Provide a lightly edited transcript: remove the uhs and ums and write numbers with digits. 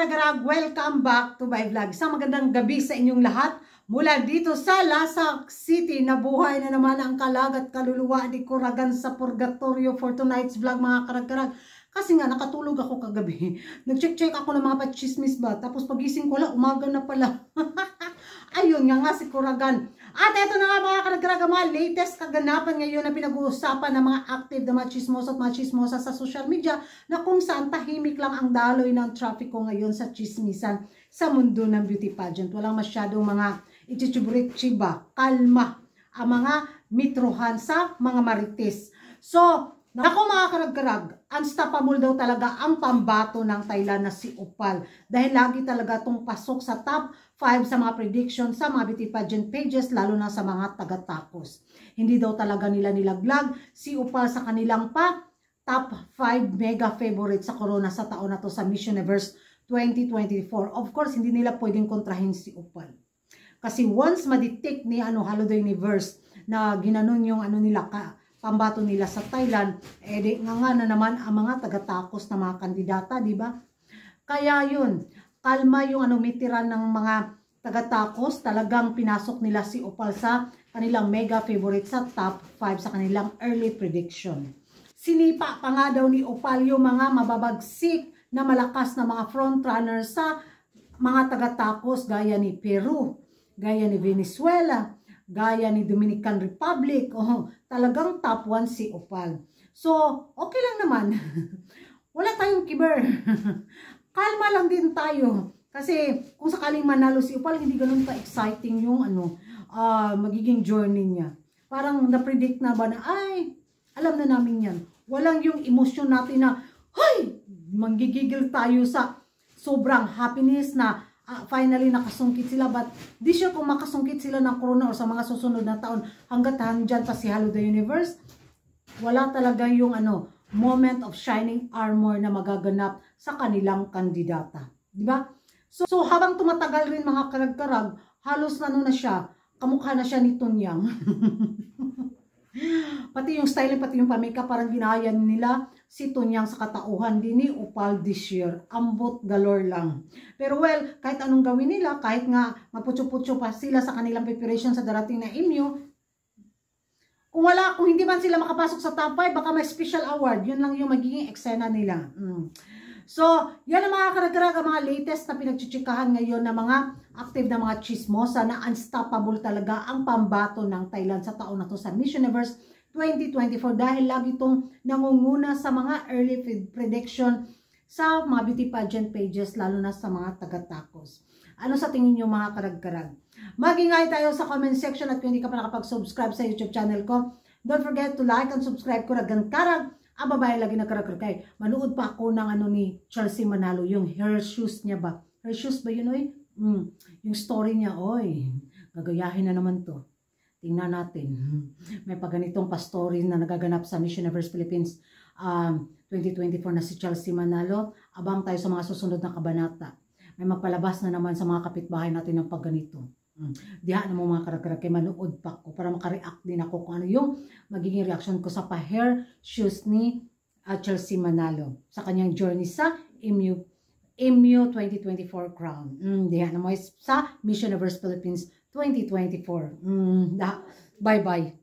karagarag, welcome back to my vlog. Isang magandang gabi sa inyong lahat. Mula dito sa Lasak City, nabuhay na naman ang kalag at kaluluwa ni Kuragan sa Purgatorio for tonight's vlog, mga karagarag. Kasi nga, nakatulog ako kagabi. Nag-check ako ng mga pachismis ba. Tapos pagising ko lang, umaga na pala. Ayun nga si Kuragan. At ito na nga mga karagaraga, mga latest kaganapan ngayon na pinag-uusapan ng mga active na mga chismosa at mga chismosa sa social media na kung saan tahimik lang ang daloy ng traffico ngayon sa chismisan sa mundo ng beauty pageant. Walang masyadong mga ichichiburit-chiba, kalma ang mga mitrohan sa mga marites. So, ako mga karagkarag, unstoppable daw talaga ang pambato ng Thailand na si Opal. Dahil lagi talaga itong pasok sa top 5 sa mga prediction sa mga beauty pageant pages, lalo na sa mga taga-takos. Hindi daw talaga nila nilaglag si Opal sa kanilang top 5 mega favorite sa corona sa taon na to sa Miss Universe 2024. Of course, hindi nila pwedeng kontrahin si Opal. Kasi once ma-detect ni Holiday Universe na ginanon yung nila pambato nila sa Thailand, nga na naman ang mga taga-takos na mga kandidata, di ba? Kaya yun, kalma yung mitiran ng mga taga-takos, talagang pinasok nila si Opal sa kanilang mega favorite sa top 5 sa kanilang early prediction. Sinipa pa nga daw ni Opal yung mga mababagsik na malakas na mga frontrunner sa mga taga-takos gaya ni Peru, gaya ni Venezuela, gaya ni Dominican Republic. Talagang top 1 si Opal. So, okay lang naman. Wala tayong kiber. Kalma lang din tayo. Kasi kung sakaling manalo si Opal, hindi ganun ka-exciting yung magiging journey niya. Parang na-predict na ba na, ay, alam na namin yan. Walang yung emosyon natin na, ay, manggigigil tayo sa sobrang happiness na finally nakasungkit sila, but di sure kung makasungkit sila ng corona o sa mga susunod na taon hanggat dyan pa si Holiday Universe. Wala talaga yung moment of shining armor na magaganap sa kanilang kandidata, di ba? So habang tumatagal rin mga karagkarag, halos na siya, kamukha na siya ni Tunyang. Pati yung style, pati yung pamika, parang ginaya nila si Tunyang sa katauhan din ni Opal this year. Ambot galore lang. Pero well, kahit anong gawin nila, kahit nga maputso-putso pa sila sa kanilang preparation sa darating na MU, kung hindi man sila makapasok sa top 5, baka may special award. Yun lang yung magiging eksena nila. So, yan ang mga karagaraga, mga latest na pinagchichikahan ngayon na mga active na mga chismosa na unstoppable talaga ang pambato ng Thailand sa taon na to sa Miss Universe 2024 dahil lagi itong nangunguna sa mga early prediction sa mga beauty pageant pages, lalo na sa mga taga-takos. Ano sa tingin nyo mga karagkarag? Mag-ingay tayo sa comment section at kung hindi ka pa nakapag-subscribe sa YouTube channel ko, don't forget to like and subscribe ko Ragan Karag. Ang babae lagi nagkarakay. Manood pa ako ng ni Chelsea Manalo, yung hair shoes niya ba? Hair shoes ba yun, oy? Yung story niya, oy. Gagayahin na naman to. Tingnan natin. May paganitong pa-story na nagaganap sa Miss Universe Philippines 2024 na si Chelsea Manalo. Abang tayo sa mga susunod na kabanata. May magpalabas na naman sa mga kapitbahay natin ng pagganito. Diha na mo mga karakter, manood pa ko para makareact din ako kung ano yung magiging reaction ko sa pa-hair shoes ni Chelsea Manalo sa kanyang journey sa MU 2024 crown. Diha na mo sa Miss Universe Philippines 2024. Bye-bye.